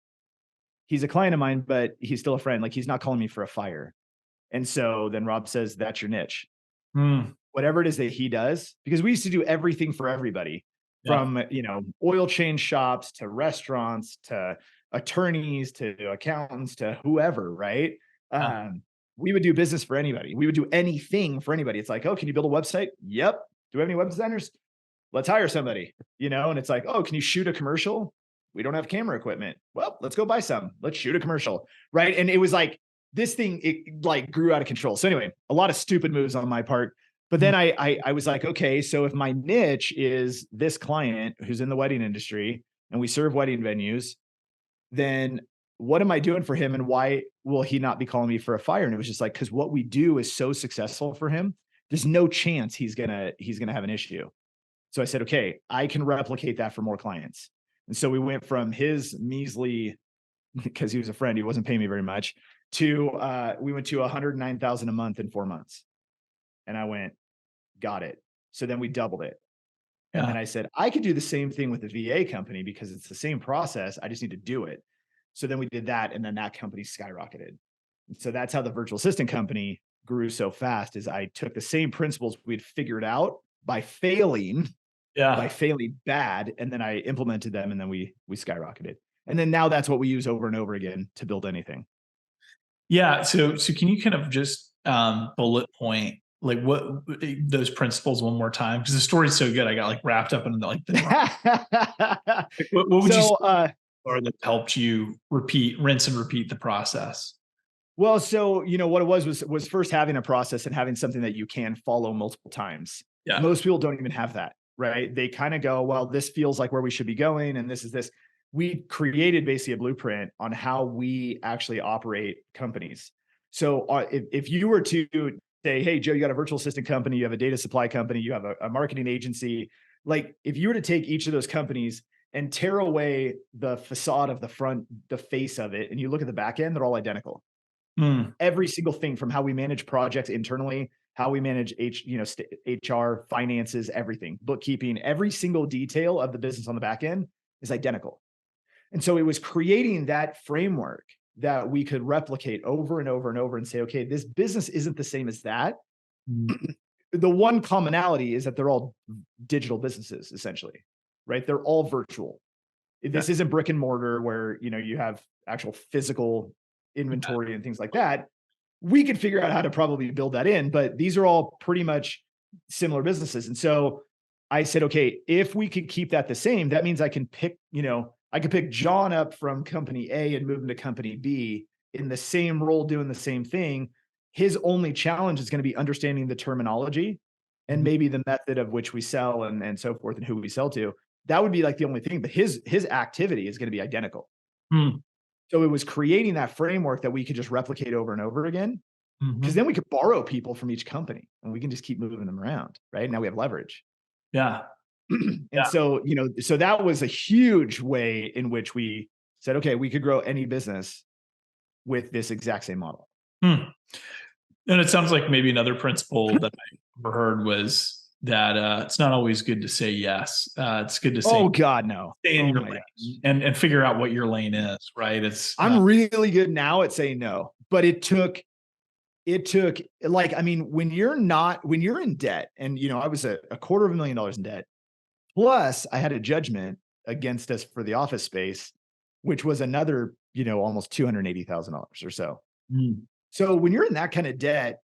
He's a client of mine, but he's still a friend. Like, he's not calling me for a fire. And so then Rob says, that's your niche. Whatever it is that he does, because we used to do everything for everybody from, oil change shops to restaurants, to attorneys, to accountants, to whoever, right? We would do business for anybody. We would do anything for anybody. It's like, oh, can you build a website? Yep. Do we have any web designers? Let's hire somebody, and it's like, oh, can you shoot a commercial? We don't have camera equipment. Well, let's go buy some. Let's shoot a commercial. Right. And it was like, this thing, it like grew out of control. So anyway, a lot of stupid moves on my part. But then I was like, okay, so if my niche is this client who's in the wedding industry and we serve wedding venues, then what am I doing for him, and why will he not be calling me for a fire? And it was just like, because what we do is so successful for him, there's no chance he's gonna have an issue. So I said, okay, I can replicate that for more clients. And so we went from his measly, because he was a friend, he wasn't paying me very much, to we went to 109,000 a month in 4 months. And I went, got it. So then we doubled it. And then I said, I could do the same thing with the VA company because it's the same process. I just need to do it. So then we did that. And then that company skyrocketed. And so that's how the virtual assistant company grew so fast, is I took the same principles we'd figured out by failing bad. And then I implemented them, and then we skyrocketed. And then now that's what we use over and over again to build anything.
Yeah. So can you kind of just bullet point like what those principles one more time? Because the story's so good. I got like wrapped up in like the what would you say or that helped you rinse and repeat the process?
Well, so what it was first having a process and having something that you can follow multiple times.
Yeah.
Most people don't even have that, right? They kind of go, well, this feels like where we should be going, and this is this. We created basically a blueprint on how we actually operate companies. So if you were to say, hey, Joe, you got a virtual assistant company, you have a data supply company, you have a marketing agency, like if you were to take each of those companies and tear away the facade of the front, the face of it, and you look at the back end, they're all identical. Every single thing, from how we manage projects internally, how we manage HR, finances, everything, bookkeeping, every single detail of the business on the back end is identical. And so it was creating that framework that we could replicate over and over and over and say, okay, this business isn't the same as that. The one commonality is that they're all digital businesses, essentially, right? They're all virtual. This isn't brick and mortar where, you have actual physical inventory and things like that. We could figure out how to probably build that in, but these are all pretty much similar businesses. And so I said, okay, if we could keep that the same, that means I can pick, I could pick John up from company A and move him to company B in the same role, doing the same thing. His only challenge is going to be understanding the terminology and maybe the method of which we sell and so forth, and who we sell to. That would be like the only thing, but his activity is going to be identical. So it was creating that framework that we could just replicate over and over again, because then we could borrow people from each company and we can just keep moving them around. Right now we have leverage.
Yeah.
And so, so that was a huge way in which we said, okay, we could grow any business with this exact same model.
And it sounds like maybe another principle that I ever heard was that it's not always good to say yes. It's good to say,
oh God, no.
Stay in your lane and figure out what your lane is, right?
I'm really good now at saying no, but it took like, I mean, when you're in debt, and I was a $250,000 in debt. Plus, I had a judgment against us for the office space, which was another, almost $280,000 or so. So when you're in that kind of debt,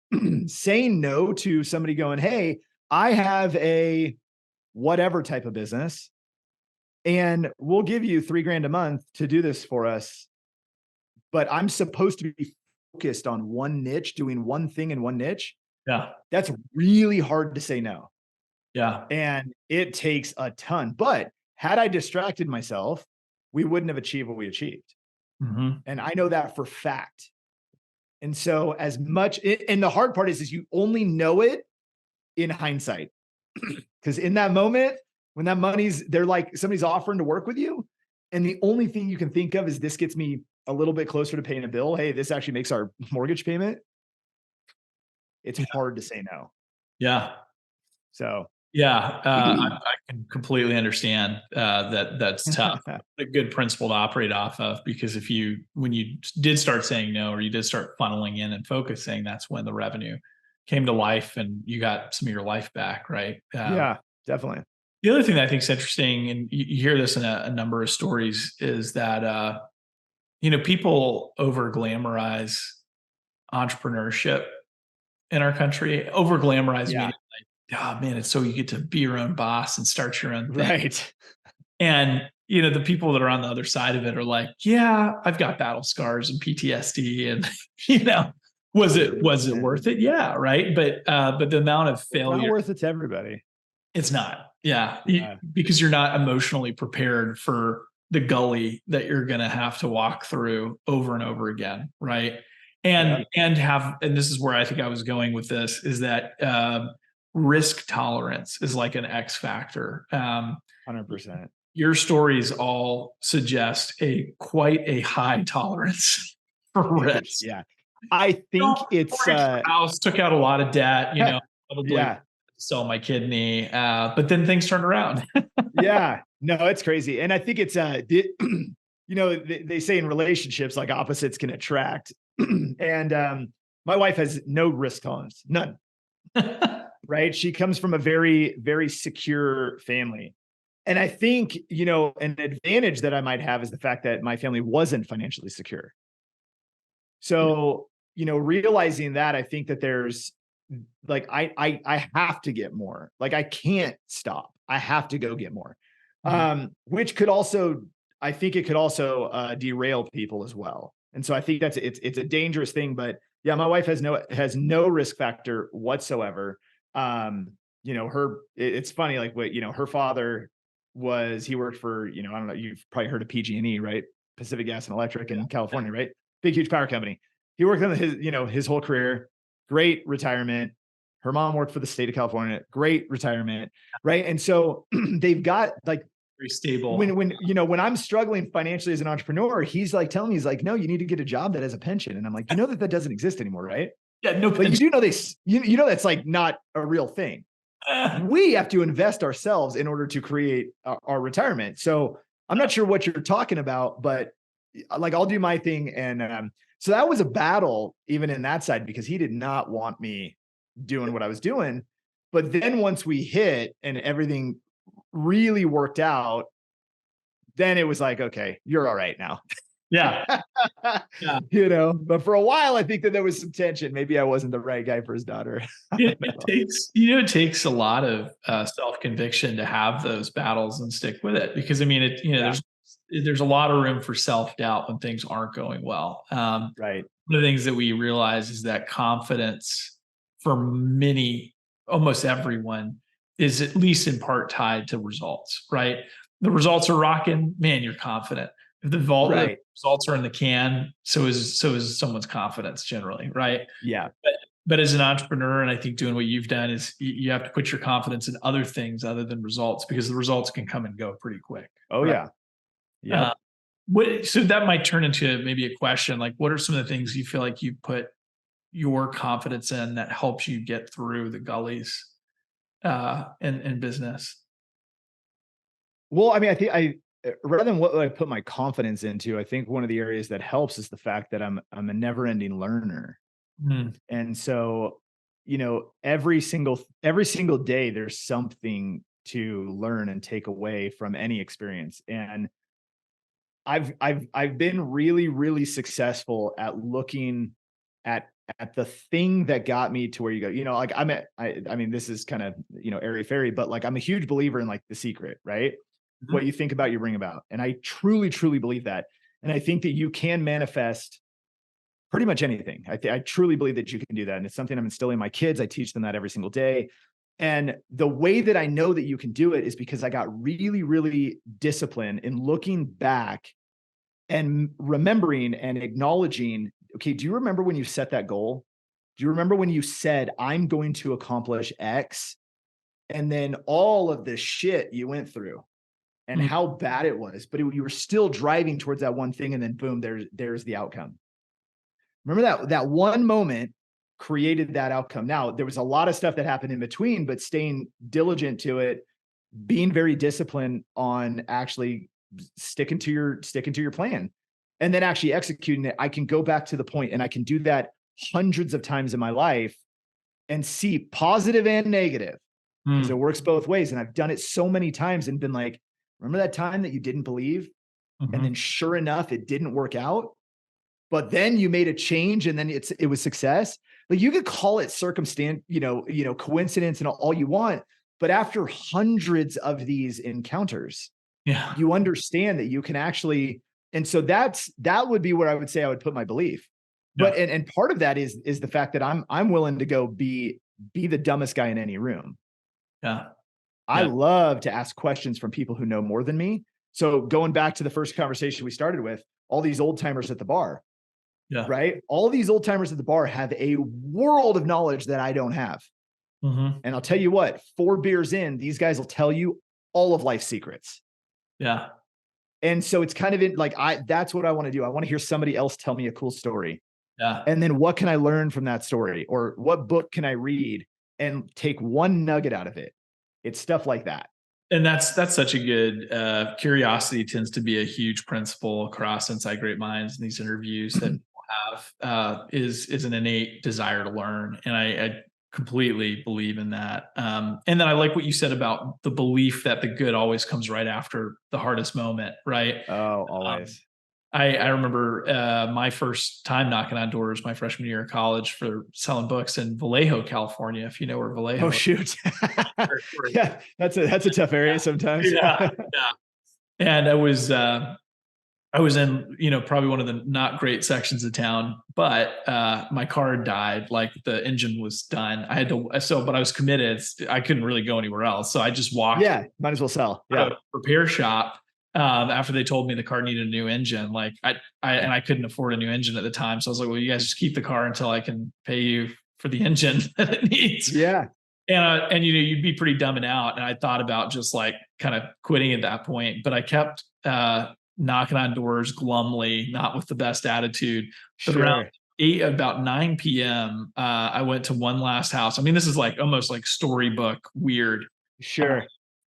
saying no to somebody going, hey, I have a whatever type of business, and we'll give you $3,000 a month to do this for us, but I'm supposed to be focused on one niche, doing one thing in one niche.
Yeah.
That's really hard to say no.
Yeah.
And it takes a ton. But had I distracted myself, we wouldn't have achieved what we achieved. And I know that for fact. And so and the hard part is you only know it in hindsight. Because in that moment, when that they're like, somebody's offering to work with you, and the only thing you can think of is, this gets me a little bit closer to paying a bill, hey, this actually makes our mortgage payment, it's hard to say no.
Yeah.
So
Yeah. I can completely understand that's tough. A good principle to operate off of, because when you did start saying no, or you did start funneling in and focusing, that's when the revenue came to life and you got some of your life back. Right.
yeah, definitely.
The other thing that I think is interesting, and you hear this in a number of stories, is that, people over glamorize entrepreneurship in our country. Over glamorize
Yeah,
meaning, oh man, it's so you get to be your own boss and start your own thing.
right.
And, the people that are on the other side of it are like, yeah, I've got battle scars and PTSD and, was it worth it? Yeah. Right. But the amount of
It's not
failure,
worth it to everybody.
it's not. Yeah.
Yeah,
Because you're not emotionally prepared for the gully that you're going to have to walk through over and over again. Right.
yeah,
And this is where I think I was going with this, is that, risk tolerance is like an X factor.
100%.
Your stories all suggest quite a high tolerance for risk.
Yeah. I think it's
Mortgaged the house, took out a lot of debt, probably
yeah.
sell my kidney, but then things turned around.
Yeah. No, it's crazy. And I think it's they say in relationships, like, opposites can attract. And my wife has no risk tolerance, none. Right. She comes from a very, very secure family. And I think, an advantage that I might have is the fact that my family wasn't financially secure. So, realizing that, I think that there's like, I have to get more. Like, I can't stop. I have to go get more. Which could also, I think it could also derail people as well. And so I think it's a dangerous thing. But yeah, my wife has no risk factor whatsoever. It's funny, like, what, her father he worked for, I don't know, you've probably heard of PG&E, right? Pacific Gas and Electric in California, right? Big, huge power company. He worked on his whole career, great retirement. Her mom worked for the state of California, great retirement, right? And so they've got, like,
Very stable.
when I'm struggling financially as an entrepreneur, he's like telling me, he's like, no, you need to get a job that has a pension. And I'm like, that doesn't exist anymore, right?
Yeah, no,
But you do know this, that's like not a real thing. We have to invest ourselves in order to create our retirement. So I'm not sure what you're talking about, but like, I'll do my thing. And so that was a battle even in that side, because he did not want me doing what I was doing. But then once we hit and everything really worked out, then it was like, okay, you're all right now.
Yeah. Yeah.
But for a while, I think that there was some tension. Maybe I wasn't the right guy for his daughter.
It takes a lot of self-conviction to have those battles and stick with it, because there's a lot of room for self-doubt when things aren't going well.
Right.
One of the things that we realize is that confidence, for almost everyone, is at least in part tied to results, right? The results are rocking, man, you're confident. If the results are in the can, so is someone's confidence generally, right?
Yeah.
But as an entrepreneur, and I think doing what you've done, is you have to put your confidence in other things other than results, because the results can come and go pretty quick.
Oh,
right?
yeah. Yeah.
So that might turn into maybe a question, like, what are some of the things you feel like you put your confidence in that helps you get through the gullies in business?
Well, I mean, I think rather than what I put my confidence into, I think one of the areas that helps is the fact that I'm a never-ending learner. And so, every single day there's something to learn and take away from any experience. And I've been really, really successful at looking at the thing that got me to where you go. Like, I mean, this is kind of, airy fairy, but like, I'm a huge believer in, like, The Secret, right? What you think about, you bring about. And I truly, truly believe that. And I think that you can manifest pretty much anything. I truly believe that you can do that. And it's something I'm instilling in my kids. I teach them that every single day. And the way that I know that you can do it is because I got really, really disciplined in looking back and remembering and acknowledging, okay, do you remember when you set that goal? Do you remember when you said, I'm going to accomplish X? And then all of the shit you went through, and how bad it was, but you were still driving towards that one thing. And then boom, there's the outcome. Remember that one moment created that outcome. Now there was a lot of stuff that happened in between, but staying diligent to it, being very disciplined on actually sticking to your plan and then actually executing it. I can go back to the point and I can do that hundreds of times in my life and see positive and negative because it works both ways. And I've done it so many times and been like, remember that time that you didn't believe? And then sure enough, it didn't work out. But then you made a change and then it was success. Like you could call it circumstance, coincidence and all you want. But after hundreds of these encounters, you understand that you can actually, and so that would be where I would say I would put my belief. But and part of that is the fact that I'm willing to go be the dumbest guy in any room. I love to ask questions from people who know more than me. So going back to the first conversation we started with, all these old timers at the bar, right? All these old timers at the bar have a world of knowledge that I don't have. And I'll tell you what, 4 beers in, these guys will tell you all of life's secrets. And so it's kind of that's what I want to do. I want to hear somebody else tell me a cool story. And then what can I learn from that story? Or what book can I read and take one nugget out of it? It's stuff like that.
And that's such a good curiosity tends to be a huge principle across Inside Great Minds in these interviews that people have is an innate desire to learn. And I completely believe in that. And then I like what you said about the belief that the good always comes right after the hardest moment, right?
Oh, always.
I remember my first time knocking on doors my freshman year of college for selling books in Vallejo, California. If you know where Vallejo.
Oh shoot! Yeah, that's a tough area sometimes.
And I was in probably one of the not great sections of town, but my car died. Like the engine was done. I had to but I was committed. I couldn't really go anywhere else, so I just walked.
Yeah, might as well sell. Yeah,
repair shop. After they told me the car needed a new engine, like I couldn't afford a new engine at the time. So I was like, well, you guys just keep the car until I can pay you for the engine that it needs.
Yeah.
And you'd be pretty dumbing out. And I thought about just like kind of quitting at that point, but I kept knocking on doors glumly, not with the best attitude. But around about 9 p.m., I went to one last house. I mean, this is like almost like storybook weird.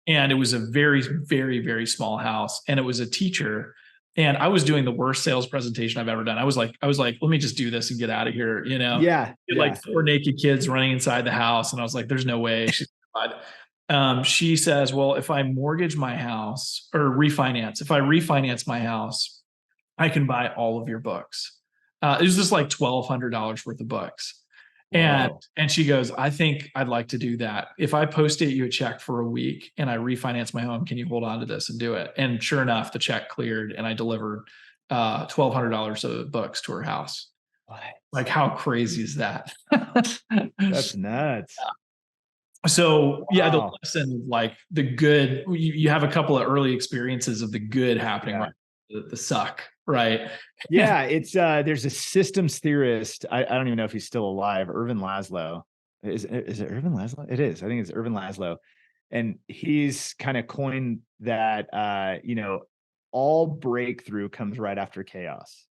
And it was a very, very, very small house. And it was a teacher. And I was doing the worst sales presentation I've ever done. I was like, let me just do this and get out of here. Like 4 naked kids running inside the house. And I was like, there's no way. She says, well, if I mortgage my house or if I refinance my house, I can buy all of your books. It was just like $1,200 worth of books. And she goes, I think I'd like to do that. If I post you a check for a week and I refinance my home, can you hold on to this and do it? And sure enough, the check cleared and I delivered $1,200 of books to her house.
What?
Like, how crazy is that?
That's nuts.
So the lesson of like the good, you have a couple of early experiences of the good happening, right? The suck, right?
Yeah, it's there's a systems theorist. I don't even know if he's still alive. Irvin Laszlo. Is it Irvin Laszlo? It is. I think it's Irvin Laszlo. And he's kind of coined that all breakthrough comes right after chaos.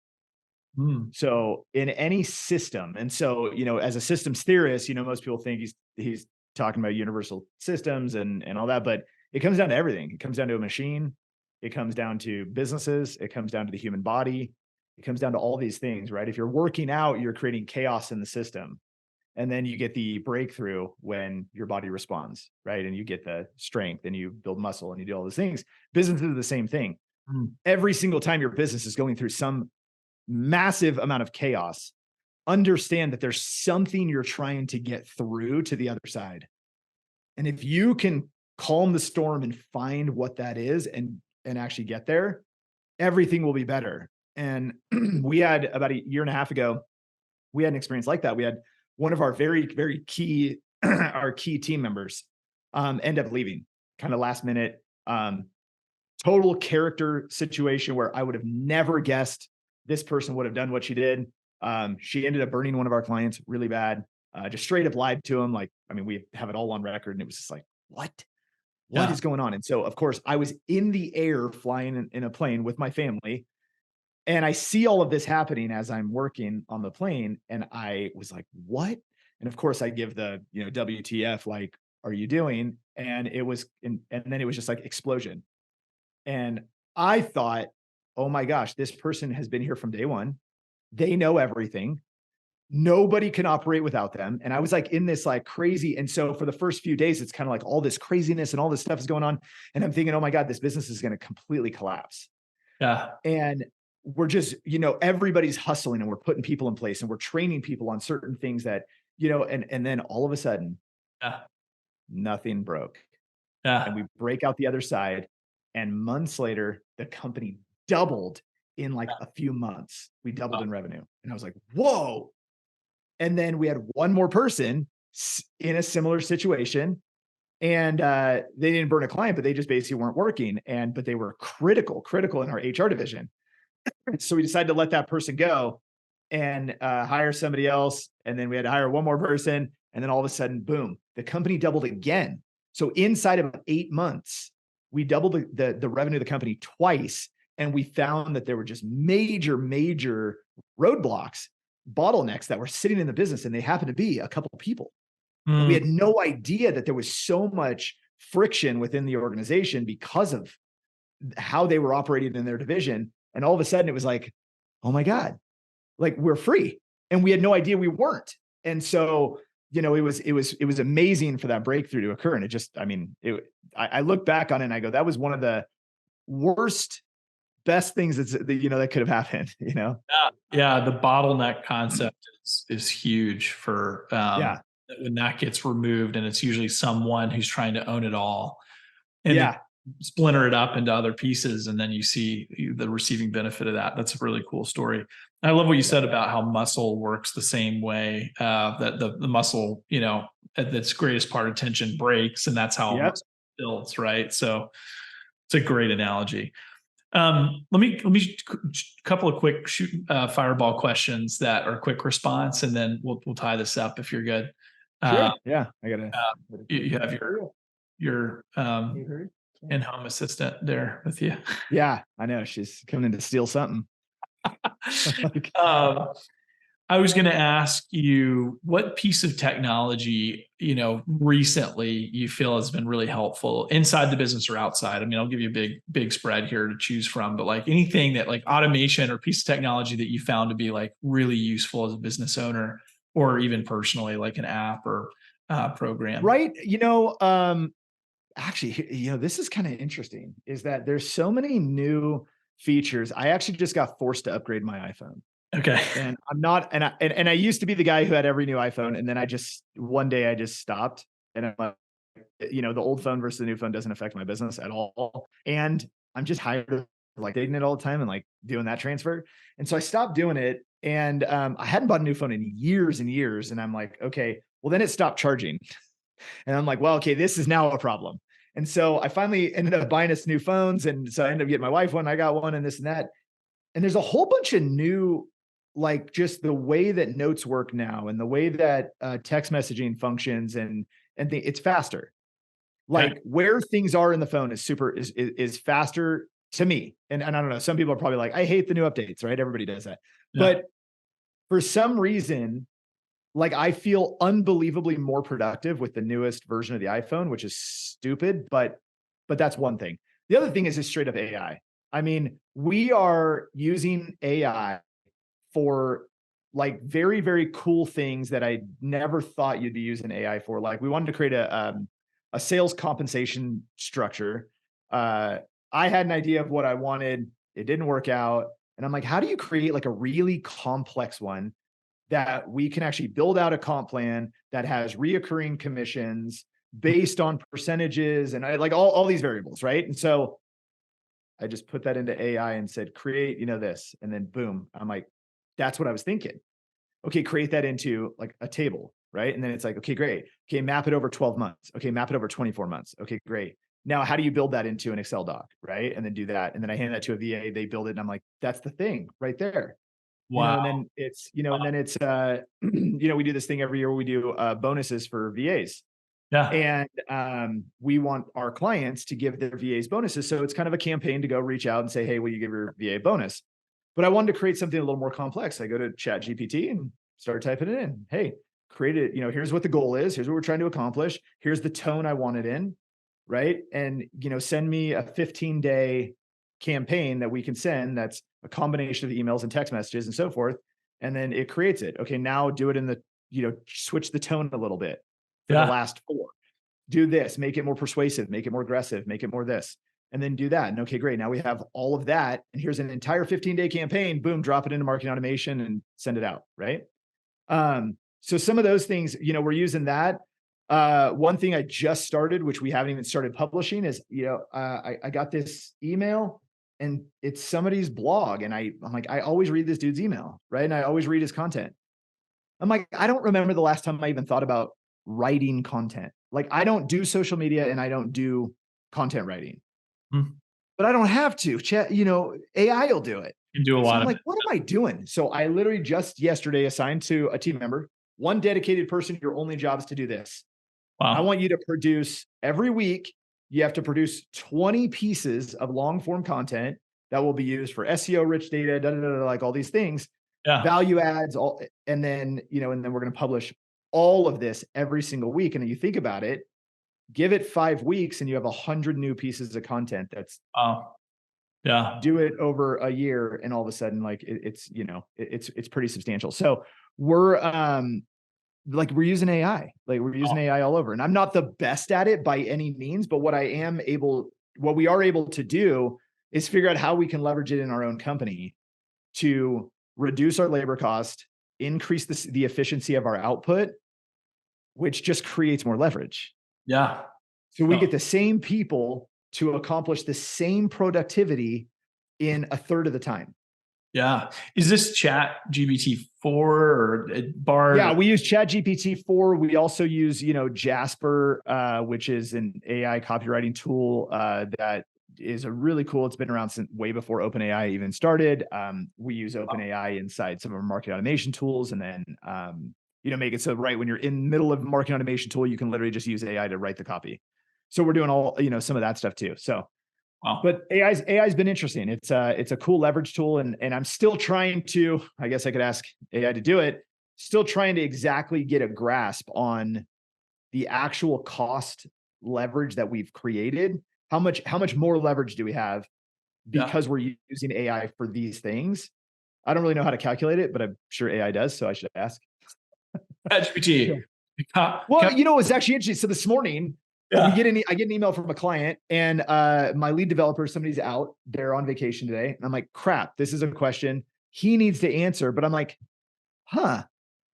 So in any system, and so as a systems theorist, most people think he's talking about universal systems and all that, but it comes down to everything. It comes down to a machine. It comes down to businesses. It comes down to the human body. It comes down to all these things, right? If you're working out, you're creating chaos in the system. And then you get the breakthrough when your body responds, right? And you get the strength and you build muscle and you do all those things. Businesses are the same thing. Every single time your business is going through some massive amount of chaos, understand that there's something you're trying to get through to the other side. And if you can calm the storm and find what that is and actually get there, everything will be better. And we had about a year and a half ago, we had an experience like that. We had one of our very, very key, our key team members end up leaving kind of last minute, total character situation where I would have never guessed this person would have done what she did. She ended up burning one of our clients really bad, just straight up lied to him. Like, I mean, we have it all on record and it was just like, what? what is going on? And so, of course, I was in the air flying in a plane with my family. And I see all of this happening as I'm working on the plane. And I was like, what? And of course, I give the, WTF, like, are you doing? And it was, and then it was just like explosion. And I thought, oh my gosh, this person has been here from day one. They know everything. Nobody can operate without them. And I was like in this like crazy. And so for the first few days, it's kind of like all this craziness and all this stuff is going on. And I'm thinking, oh my God, this business is going to completely collapse.
Yeah.
And we're just, everybody's hustling and we're putting people in place and we're training people on certain things that, and then all of a sudden,
Yeah.
nothing broke.
Yeah.
And we break out the other side. And months later, the company doubled in like a few months. We doubled in revenue. And I was like, whoa. And then we had one more person in a similar situation. And they didn't burn a client, but they just basically weren't working. But they were critical in our HR division. So we decided to let that person go and hire somebody else. And then we had to hire one more person. And then all of a sudden, boom, the company doubled again. So inside of 8 months, we doubled the revenue of the company twice. And we found that there were just major roadblocks, bottlenecks that were sitting in the business. And they happened to be a couple of people. And we had no idea that there was so much friction within the organization because of how they were operating in their division. And all of a sudden it was like, oh my God, like we're free. And we had no idea we weren't. And so, it was amazing for that breakthrough to occur. And it just, I look back on it and I go, that was one of the best things that could have happened,
Yeah. The bottleneck concept is huge for, when that gets removed, and it's usually someone who's trying to own it all. And then splinter it up into other pieces, and then you see the receiving benefit of that. That's a really cool story. I love what you said about how muscle works the same way, that the muscle, at its greatest part of tension breaks, and that's how muscle builds, right? So it's a great analogy. Let me couple of quick fireball questions that are quick response, and then we'll tie this up if you're good.
Sure. Yeah, I gotta.
You have your in-home assistant there with you.
Yeah, I know she's coming in to steal something.
I was going to ask you, what piece of technology, recently you feel has been really helpful inside the business or outside? I'll give you a big spread here to choose from, but like anything that like automation or piece of technology that you found to be like really useful as a business owner, or even personally, like an app or program.
Right. Actually, this is kind of interesting, is that there's so many new features. I actually just got forced to upgrade my iPhone.
Okay.
And I'm not, and I used to be the guy who had every new iPhone. And then one day I just stopped, and I'm like, the old phone versus the new phone doesn't affect my business at all. And I'm just tired of like dating it all the time and like doing that transfer. And so I stopped doing it. And I hadn't bought a new phone in years and years. And I'm like, okay, well then it stopped charging. And I'm like, well, okay, this is now a problem. And so I finally ended up buying us new phones. And so I ended up getting my wife one, I got one, and this and that. And there's a whole bunch of new, like just the way that notes work now and the way that text messaging functions and it's faster. Like where things are in the phone is faster to me. And I don't know, some people are probably like, I hate the new updates, right? Everybody does that. Yeah. But for some reason, like I feel unbelievably more productive with the newest version of the iPhone, which is stupid, but that's one thing. The other thing is just straight up AI. We are using AI for like very, very cool things that I never thought you'd be using AI for. Like we wanted to create a sales compensation structure. I had an idea of what I wanted. It didn't work out. And I'm like, how do you create like a really complex one that we can actually build out a comp plan that has reoccurring commissions based on percentages and like all these variables, right? And so I just put that into AI and said, create, this, and then boom, I'm like, that's what I was thinking. Okay, create that into like a table, right? And then it's like, okay, great. Okay, map it over 12 months. Okay, map it over 24 months. Okay, great. Now, how do you build that into an Excel doc, right? And then do that. And then I hand that to a VA, they build it. And I'm like, that's the thing right there.
Wow.
And then it's, and then it's, we do this thing every year where we do bonuses for VAs.
Yeah.
And we want our clients to give their VAs bonuses. So it's kind of a campaign to go reach out and say, hey, will you give your VA bonus? But I wanted to create something a little more complex. I go to Chat GPT and start typing it in. Hey, create it. Here's what the goal is. Here's what we're trying to accomplish. Here's the tone I want it in. Right. And, send me a 15-day campaign that we can send. That's a combination of emails and text messages and so forth. And then it creates it. Okay. Now do it in the, switch the tone a little bit for the last 4. Do this, make it more persuasive, make it more aggressive, make it more this, and then do that. And okay, great. Now we have all of that. And here's an entire 15-day campaign. Boom, drop it into marketing automation and send it out. Right. So some of those things, we're using that. One thing I just started, which we haven't even started publishing, is, I got this email and it's somebody's blog. And I'm like, I always read this dude's email. Right. And I always read his content. I'm like, I don't remember the last time I even thought about writing content. Like, I don't do social media and I don't do content writing, but I don't have to. Chat, AI will do it.
You do a
So
lot
I'm
of
like,
it.
what am I doing? So I literally just yesterday assigned to a team member, one dedicated person. Your only job is to do this. I
Wow.
want you to produce every week. You have to produce 20 pieces of long form content that will be used for SEO, rich data, like all these things, value adds, all, and then we're going to publish all of this every single week. And then you think about it, give it 5 weeks, and you have 100 new pieces of content. That's do it over a year, and all of a sudden, like it's pretty substantial. So we're we're using AI, we're using AI all over. And I'm not the best at it by any means, but what we are able to do is figure out how we can leverage it in our own company to reduce our labor cost, increase the efficiency of our output, which just creates more leverage.
Yeah.
So we get the same people to accomplish the same productivity in a third of the time.
Yeah. Is this Chat GPT 4 or Bard?
Yeah, we use Chat GPT 4. We also use, Jasper, which is an AI copywriting tool that is a really cool. It's been around since way before OpenAI even started. We use OpenAI inside some of our marketing automation tools, and then make it so right when you're in the middle of a marketing automation tool, you can literally just use AI to write the copy. So we're doing all some of that stuff too. So, but AI's been interesting. It's a cool leverage tool, and I'm still trying to. I guess I could ask AI to do it. Still trying to exactly get a grasp on the actual cost leverage that we've created. How much more leverage do we have because we're using AI for these things? I don't really know how to calculate it, but I'm sure AI does. So I should ask.
ChatGPT.
Well, it's actually interesting. So this morning, I get an email from a client, and my lead developer, somebody's out, they're on vacation today. And I'm like, crap, this is a question he needs to answer. But I'm like, I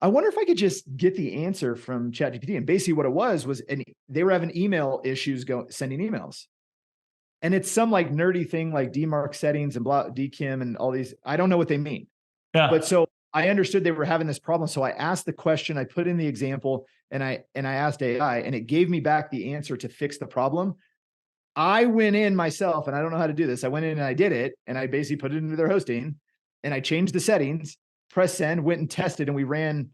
wonder if I could just get the answer from ChatGPT. And basically what it was they were having email issues sending emails. And it's some like nerdy thing like DMARC settings and blah, DKIM and all these. I don't know what they mean. But so I understood they were having this problem. So I asked the question, I put in the example, and I asked AI, and it gave me back the answer to fix the problem. I went in myself, and I don't know how to do this. I went in and I did it, and I basically put it into their hosting, and I changed the settings, press send, went and tested, and we ran,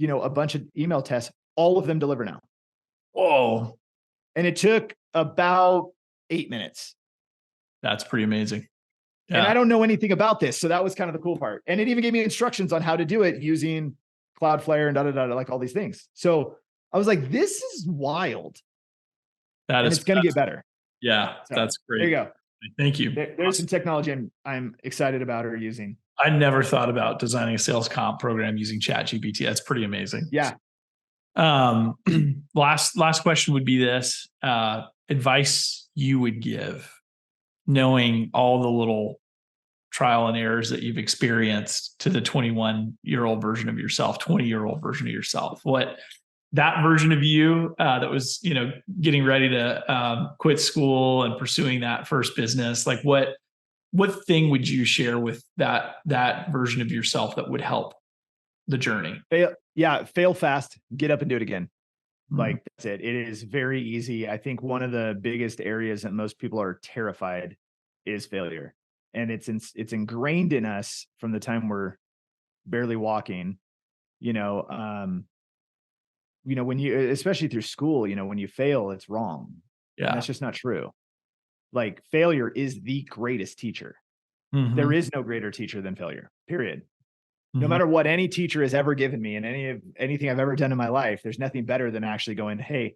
a bunch of email tests. All of them deliver now.
Whoa.
And it took about 8 minutes.
That's pretty amazing.
Yeah. And I don't know anything about this. So that was kind of the cool part. And it even gave me instructions on how to do it using Cloudflare and like all these things. So I was like, this is wild. It's going to get better.
Yeah. So, that's great.
There you go.
Thank you.
There's some technology I'm excited about or using.
I never thought about designing a sales comp program using ChatGPT. That's pretty amazing.
Yeah.
Last question would be this, advice you would give, knowing all the little trial and errors that you've experienced, to the 21-year-old version of yourself, 20-year-old version of yourself. What that version of you that was, getting ready to quit school and pursuing that first business, like what thing would you share with that version of yourself that would help the journey?
Fail fast, get up and do it again. Like that's it. It is very easy. I think one of the biggest areas that most people are terrified is failure. And it's ingrained in us from the time we're barely walking, when you, especially through school, when you fail, it's wrong.
Yeah.
And that's just not true. Like failure is the greatest teacher.
Mhm.
There is no greater teacher than failure, period. No
Mhm.
matter what any teacher has ever given me and anything I've ever done in my life, there's nothing better than actually going, hey,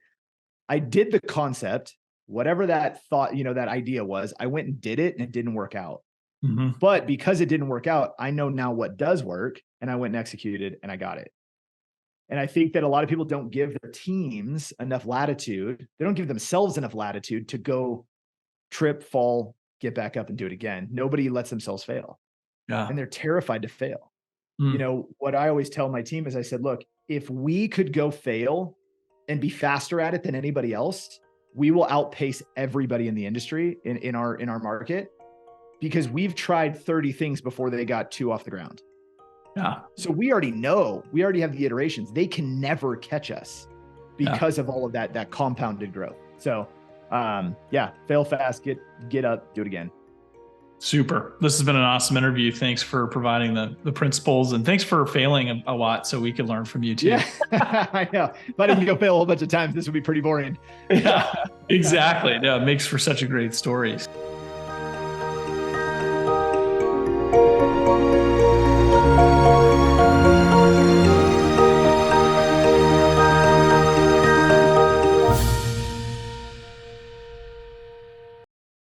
I did the concept, whatever that thought, that idea was, I went and did it and it didn't work out.
Mhm.
But because it didn't work out, I know now what does work, and I went and executed and I got it. And I think that a lot of people don't give their teams enough latitude. They don't give themselves enough latitude to go trip, fall, get back up and do it again. Nobody lets themselves fail.
Yeah.
And they're terrified to fail.
Mm.
What I always tell my team is I said, look, if we could go fail and be faster at it than anybody else, we will outpace everybody in the industry in our market, because we've tried 30 things before they got 2 off the ground.
Yeah.
So we already have the iterations. They can never catch us because of all of that compounded growth. So fail fast, get up, do it again.
Super. This has been an awesome interview. Thanks for providing the principles, and thanks for failing a lot so we could learn from you too.
Yeah, I know. If I didn't go fail a whole bunch of times, this would be pretty boring.
Yeah, exactly. Yeah, it makes for such a great story.